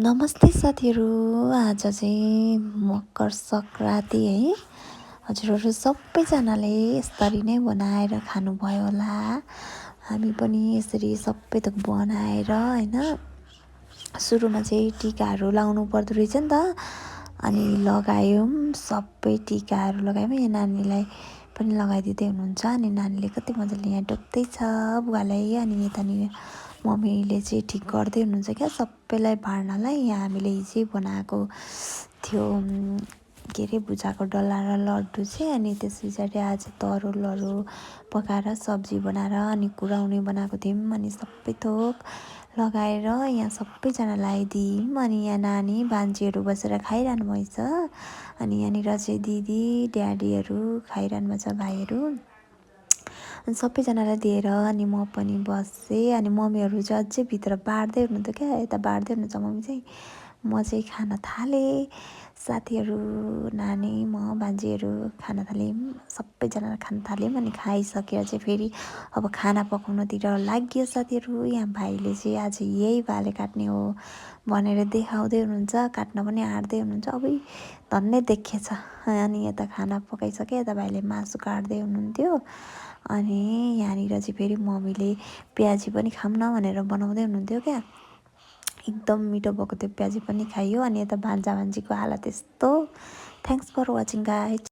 नमस्ते साथीहरू। आज चाहिँ मकर सङ्क्रान्ति है। हजुरहरू सबैजनाले यसरी नै बनाएर खानुभयो होला। हामी पनि यसरी सबै थोक बनाएर होइन सुरुमा चाहिँ टिकाहरू लाउनु पर्दो रहेछ नि त। अनि लगायौँ, सबै टिकाहरू लगायौँ। यहाँ नानीलाई पनि लगाइदिँदै हुनुहुन्छ। अनि नानीले कति मजाले यहाँ टोक्दैछ बुवालाई। अनि यतानिर मम्मीले चाहिँ ठिक गर्दै हुनुहुन्छ क्या सबैलाई बाँड्नलाई। यहाँ हामीले हिजै बनाएको थियो के अरे भुजाको डल्ला र लड्डु चाहिँ। अनि त्यस पछाडि आज तरुलहरू पकाएर सब्जी बनाएर अनि कुराउनी बनाएको थियौँ। अनि सबै थोक लगाएर यहाँ सबैजनालाई दियौँ। अनि यहाँ नानी बान्जीहरू बसेर खाइरहनु भएछ। अनि यहाँनिर चाहिँ दिदी ड्याडीहरू खाइरहनु भएको छ, भाइहरू। अनि सबैजनालाई दिएर अनि म पनि बसेँ। अनि मम्मीहरू चाहिँ अझै भित्र बाँड्दै हुनुहुन्थ्यो क्या, यता बाँड्दै हुनुहुन्छ मम्मी चाहिँ। म चाहिँ खान थालेँ। साथीहरू, नानी, म, बाजेहरू खान थाल्यौँ। सबैजनाले खान थाल्यौँ। अनि खाइसकेर चाहिँ फेरि अब खाना पकाउनतिर लाग्यो साथीहरू। यहाँ भाइले चाहिँ आज यही भाले काट्ने हो भनेर देखाउँदै हुनुहुन्छ। काट्न पनि आँट्दै हुनुहुन्छ। अबै धन्नै देखेछ। अनि यता खाना पकाइसके यता भाइले मासु काट्दै हुनुहुन्थ्यो। अनि यहाँनिर चाहिँ फेरि मम्मीले प्याजी पनि खाऊँ न भनेर बनाउँदै हुनुहुन्थ्यो क्या। एकदम मिठो भएको थियो, प्याजी पनि खाइयो। अनि यता भान्जा भान्जीको हालत यस्तो। Thanks for watching guys.